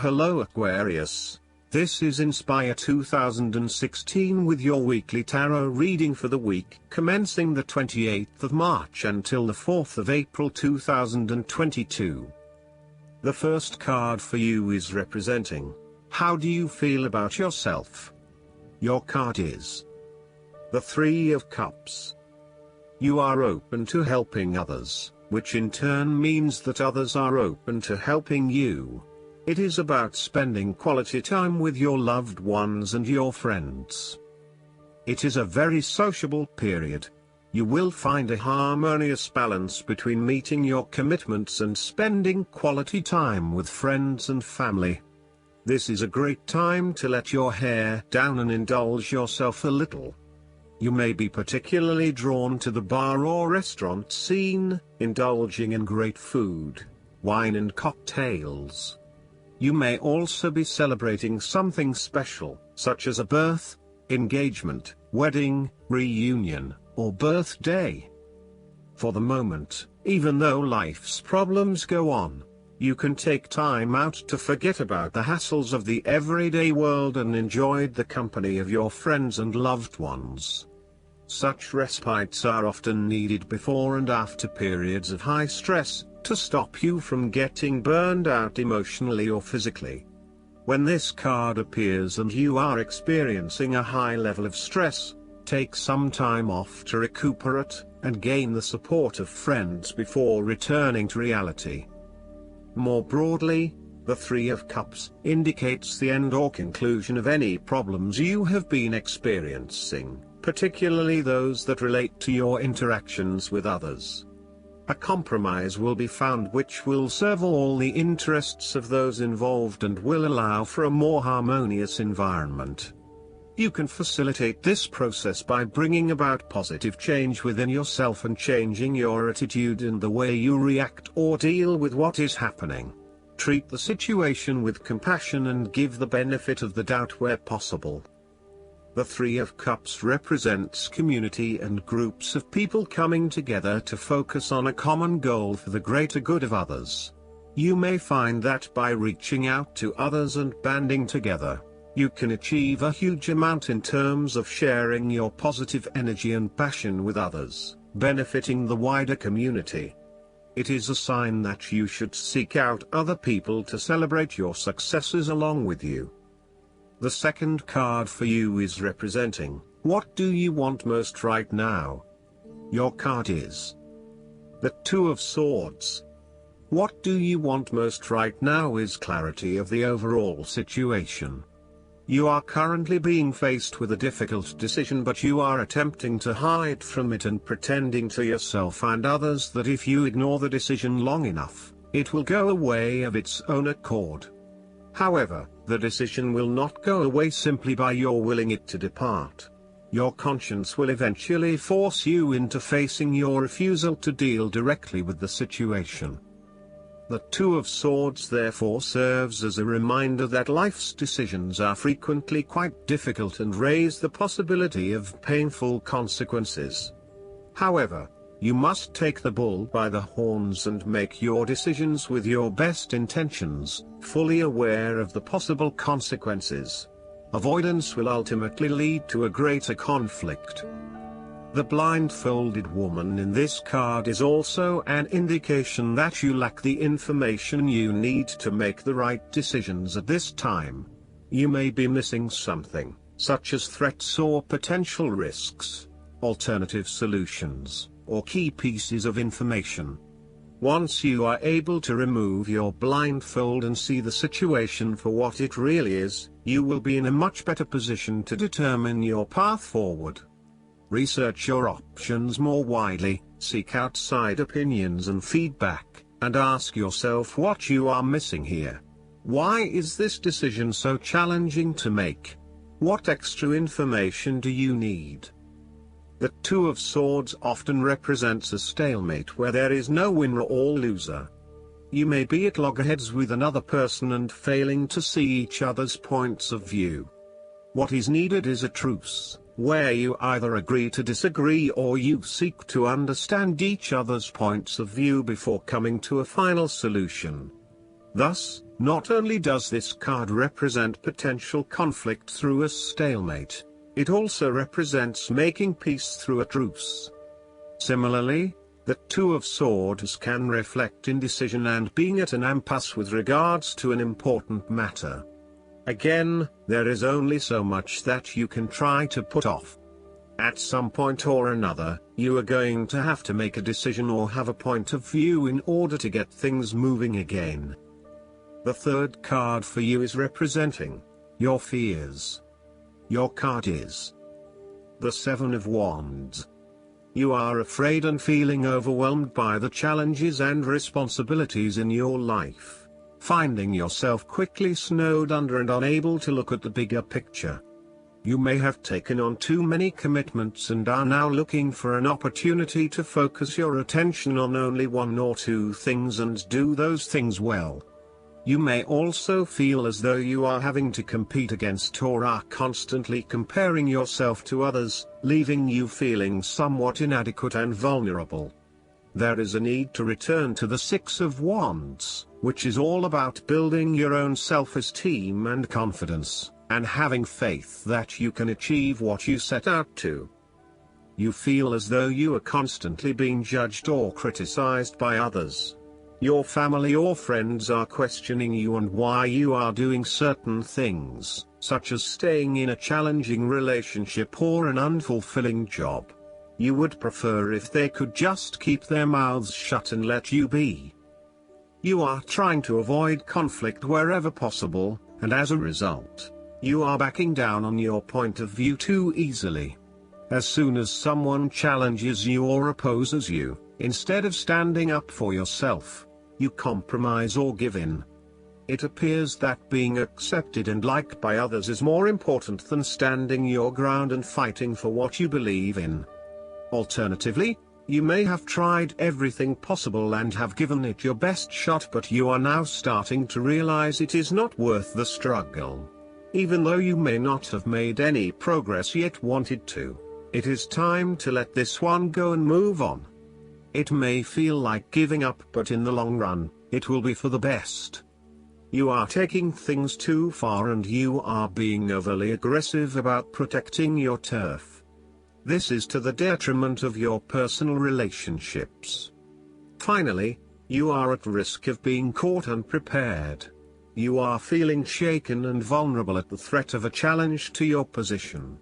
Hello Aquarius, this is Inspire 2016 with your weekly tarot reading for the week commencing the 28th of March until the 4th of April 2022. The first card for you is representing, how do you feel about yourself? Your card is the Three of Cups. You are open to helping others, which in turn means that others are open to helping you. It is about spending quality time with your loved ones and your friends. It is a very sociable period. You will find a harmonious balance between meeting your commitments and spending quality time with friends and family. This is a great time to let your hair down and indulge yourself a little. You may be particularly drawn to the bar or restaurant scene, indulging in great food, wine and cocktails. You may also be celebrating something special, such as a birth, engagement, wedding, reunion, or birthday. For the moment, even though life's problems go on, you can take time out to forget about the hassles of the everyday world and enjoy the company of your friends and loved ones. Such respites are often needed before and after periods of high stress, to stop you from getting burned out emotionally or physically. When this card appears and you are experiencing a high level of stress, take some time off to recuperate, and gain the support of friends before returning to reality. More broadly, the Three of Cups indicates the end or conclusion of any problems you have been experiencing, particularly those that relate to your interactions with others. A compromise will be found which will serve all the interests of those involved and will allow for a more harmonious environment. You can facilitate this process by bringing about positive change within yourself and changing your attitude and the way you react or deal with what is happening. Treat the situation with compassion and give the benefit of the doubt where possible. The Three of Cups represents community and groups of people coming together to focus on a common goal for the greater good of others. You may find that by reaching out to others and banding together, you can achieve a huge amount in terms of sharing your positive energy and passion with others, benefiting the wider community. It is a sign that you should seek out other people to celebrate your successes along with you. The second card for you is representing, what do you want most right now? Your card is the Two of Swords. What do you want most right now is clarity of the overall situation. You are currently being faced with a difficult decision, but you are attempting to hide from it and pretending to yourself and others that if you ignore the decision long enough, it will go away of its own accord. However, the decision will not go away simply by your willing it to depart. Your conscience will eventually force you into facing your refusal to deal directly with the situation. The Two of Swords therefore serves as a reminder that life's decisions are frequently quite difficult and raise the possibility of painful consequences. However, you must take the bull by the horns and make your decisions with your best intentions, fully aware of the possible consequences. Avoidance will ultimately lead to a greater conflict. The blindfolded woman in this card is also an indication that you lack the information you need to make the right decisions at this time. You may be missing something, such as threats or potential risks, alternative solutions, or key pieces of information. Once you are able to remove your blindfold and see the situation for what it really is, you will be in a much better position to determine your path forward. Research your options more widely, seek outside opinions and feedback, and ask yourself what you are missing here. Why is this decision so challenging to make? What extra information do you need? The Two of Swords often represents a stalemate where there is no winner or loser. You may be at loggerheads with another person and failing to see each other's points of view. What is needed is a truce, where you either agree to disagree or you seek to understand each other's points of view before coming to a final solution. Thus, Not only does this card represent potential conflict through a stalemate, it also represents making peace through a truce. Similarly, the Two of Swords can reflect indecision and being at an impasse with regards to an important matter. Again, there is only so much that you can try to put off. At some point or another, you are going to have to make a decision or have a point of view in order to get things moving again. The third card for you is representing your fears. Your card is the Seven of Wands. You are afraid and feeling overwhelmed by the challenges and responsibilities in your life, finding yourself quickly snowed under and unable to look at the bigger picture. You may have taken on too many commitments and are now looking for an opportunity to focus your attention on only one or two things and do those things well. You may also feel as though you are having to compete against or are constantly comparing yourself to others, leaving you feeling somewhat inadequate and vulnerable. There is a need to return to the Six of Wands, which is all about building your own self-esteem and confidence, and having faith that you can achieve what you set out to. You feel as though you are constantly being judged or criticized by others. Your family or friends are questioning you and why you are doing certain things, such as staying in a challenging relationship or an unfulfilling job. You would prefer if they could just keep their mouths shut and let you be. You are trying to avoid conflict wherever possible, and as a result, you are backing down on your point of view too easily. As soon as someone challenges you or opposes you, instead of standing up for yourself, you compromise or give in. It appears that being accepted and liked by others is more important than standing your ground and fighting for what you believe in. Alternatively, you may have tried everything possible and have given it your best shot, but you are now starting to realize it is not worth the struggle. Even though you may not have made any progress yet wanted to, it is time to let this one go and move on. It may feel like giving up, but in the long run, it will be for the best. You are taking things too far and you are being overly aggressive about protecting your turf. This is to the detriment of your personal relationships. Finally, you are at risk of being caught unprepared. You are feeling shaken and vulnerable at the threat of a challenge to your position.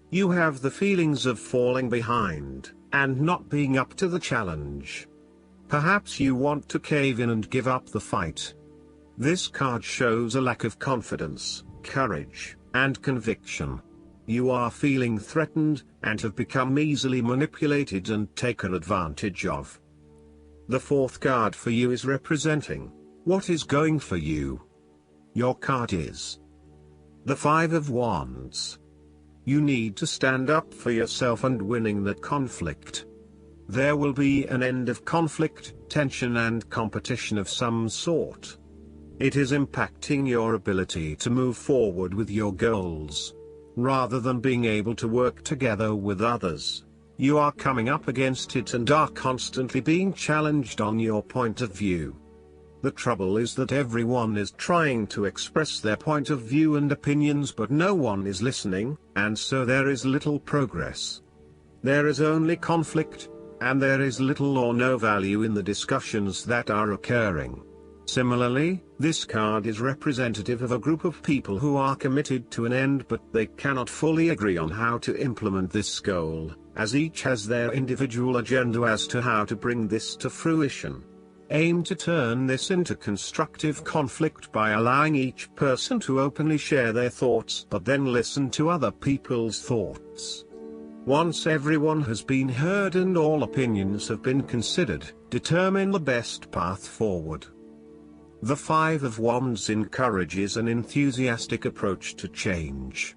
You have the feelings of falling behind and not being up to the challenge. Perhaps you want to cave in and give up the fight. This card shows a lack of confidence, courage, and conviction. You are feeling threatened, and have become easily manipulated and taken advantage of. The fourth card for you is representing what is going for you. Your card is the Five of Wands. You need to stand up for yourself and winning that conflict. There will be an end of conflict, tension and competition of some sort. It is impacting your ability to move forward with your goals. Rather than being able to work together with others, you are coming up against it and are constantly being challenged on your point of view. The trouble is that everyone is trying to express their point of view and opinions, but no one is listening, and so there is little progress. There is only conflict, and there is little or no value in the discussions that are occurring. Similarly, this card is representative of a group of people who are committed to an end, but they cannot fully agree on how to implement this goal, as each has their individual agenda as to how to bring this to fruition. Aim to turn this into constructive conflict by allowing each person to openly share their thoughts, but then listen to other people's thoughts. Once everyone has been heard and all opinions have been considered, determine the best path forward. The Five of Wands encourages an enthusiastic approach to change.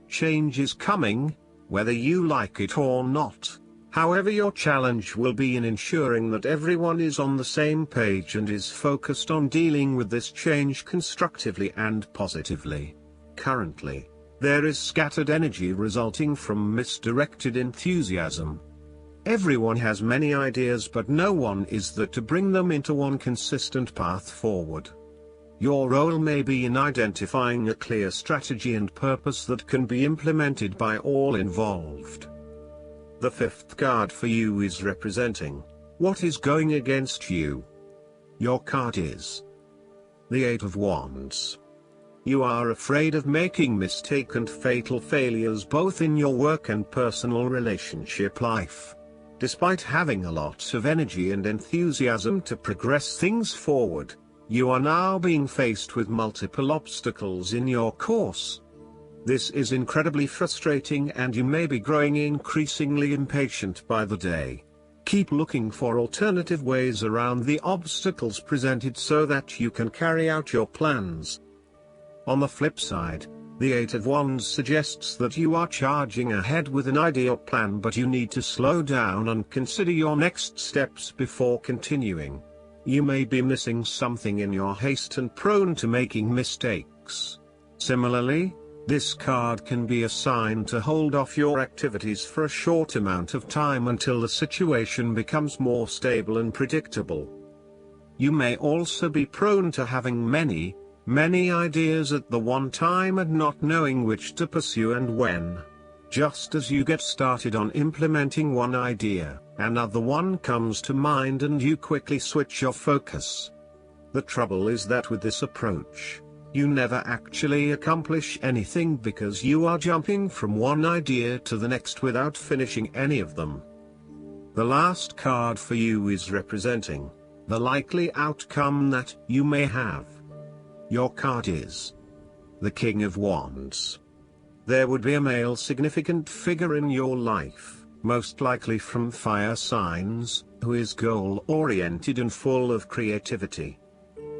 Change is coming, whether you like it or not. However, your challenge will be in ensuring that everyone is on the same page and is focused on dealing with this change constructively and positively. Currently, there is scattered energy resulting from misdirected enthusiasm. Everyone has many ideas, but no one is there to bring them into one consistent path forward. Your role may be in identifying a clear strategy and purpose that can be implemented by all involved. The fifth card for you is representing what is going against you. Your card is the Eight of Wands. You are afraid of making mistake and fatal failures both in your work and personal relationship life. Despite having a lot of energy and enthusiasm to progress things forward, you are now being faced with multiple obstacles in your course. This is incredibly frustrating and you may be growing increasingly impatient by the day. Keep looking for alternative ways around the obstacles presented so that you can carry out your plans. On the flip side, the Eight of Wands suggests that you are charging ahead with an ideal plan, but you need to slow down and consider your next steps before continuing. You may be missing something in your haste and prone to making mistakes. Similarly, this card can be a sign to hold off your activities for a short amount of time until the situation becomes more stable and predictable. You may also be prone to having many ideas at the one time and not knowing which to pursue and when. Just as you get started on implementing one idea, another one comes to mind and you quickly switch your focus. The trouble is that with this approach, you never actually accomplish anything because you are jumping from one idea to the next without finishing any of them. The last card for you is representing the likely outcome that you may have. Your card is the King of Wands. There would be a male significant figure in your life, most likely from fire signs, who is goal-oriented and full of creativity.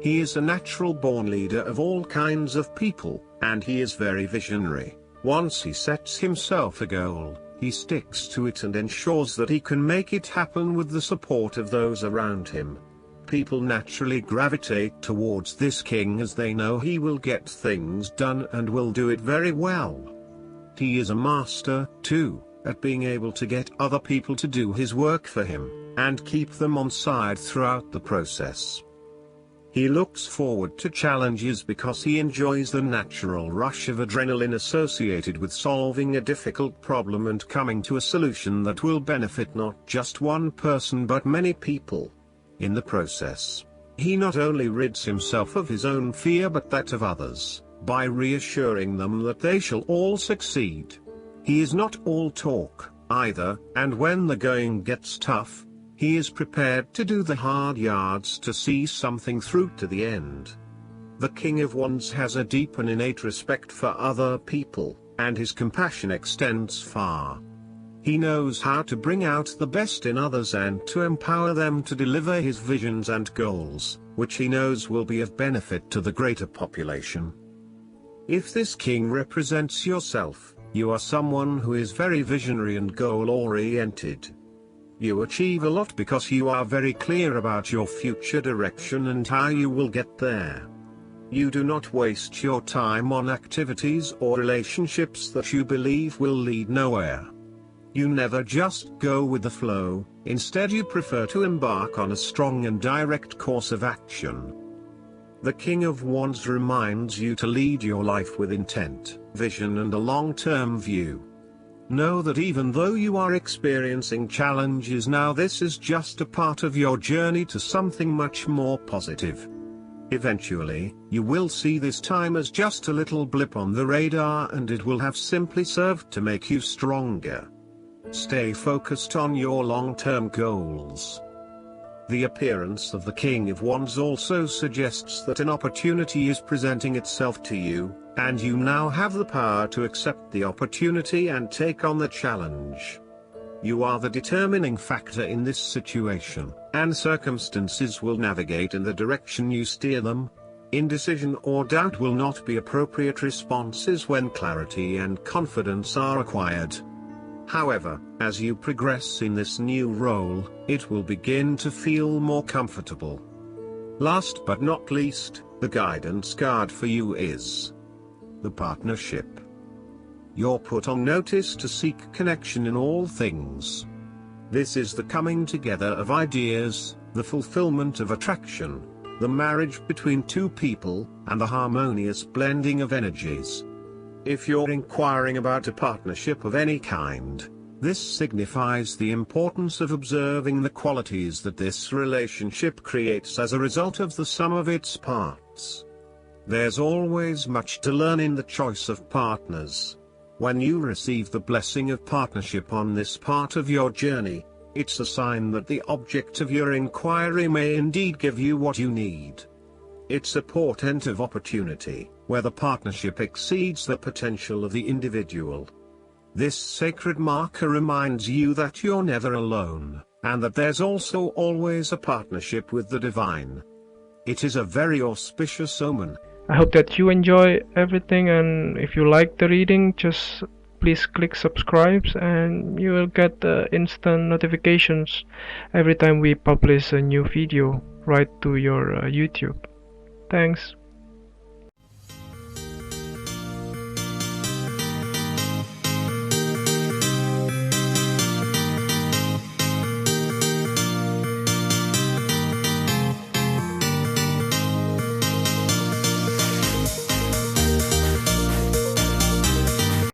He is a natural-born leader of all kinds of people, and he is very visionary. Once he sets himself a goal, he sticks to it and ensures that he can make it happen with the support of those around him. People naturally gravitate towards this king as they know he will get things done and will do it very well. He is a master, too, at being able to get other people to do his work for him, and keep them on side throughout the process. He looks forward to challenges because he enjoys the natural rush of adrenaline associated with solving a difficult problem and coming to a solution that will benefit not just one person but many people. In the process, he not only rids himself of his own fear but that of others, by reassuring them that they shall all succeed. He is not all talk, either, and when the going gets tough, he is prepared to do the hard yards to see something through to the end. The King of Wands has a deep and innate respect for other people, and his compassion extends far. He knows how to bring out the best in others and to empower them to deliver his visions and goals, which he knows will be of benefit to the greater population. If this king represents yourself, you are someone who is very visionary and goal-oriented. You achieve a lot because you are very clear about your future direction and how you will get there. You do not waste your time on activities or relationships that you believe will lead nowhere. You never just go with the flow, instead you prefer to embark on a strong and direct course of action. The King of Wands reminds you to lead your life with intent, vision and a long-term view. Know that even though you are experiencing challenges now, this is just a part of your journey to something much more positive. Eventually, you will see this time as just a little blip on the radar and it will have simply served to make you stronger. Stay focused on your long-term goals. The appearance of the King of Wands also suggests that an opportunity is presenting itself to you, and you now have the power to accept the opportunity and take on the challenge. You are the determining factor in this situation, and circumstances will navigate in the direction you steer them. Indecision or doubt will not be appropriate responses when clarity and confidence are acquired. However, as you progress in this new role, it will begin to feel more comfortable. Last but not least, the guidance card for you is the Partnership. You're put on notice to seek connection in all things. This is the coming together of ideas, the fulfillment of attraction, the marriage between two people, and the harmonious blending of energies. If you're inquiring about a partnership of any kind, this signifies the importance of observing the qualities that this relationship creates as a result of the sum of its parts. There's always much to learn in the choice of partners. When you receive the blessing of partnership on this part of your journey, it's a sign that the object of your inquiry may indeed give you what you need. It's a portent of opportunity, where the partnership exceeds the potential of the individual. This sacred marker reminds you that you're never alone, and that there's also always a partnership with the divine. It is a very auspicious omen. I hope that you enjoy everything, and if you like the reading, just please click subscribe and you will get instant notifications every time we publish a new video right to your YouTube. Thanks.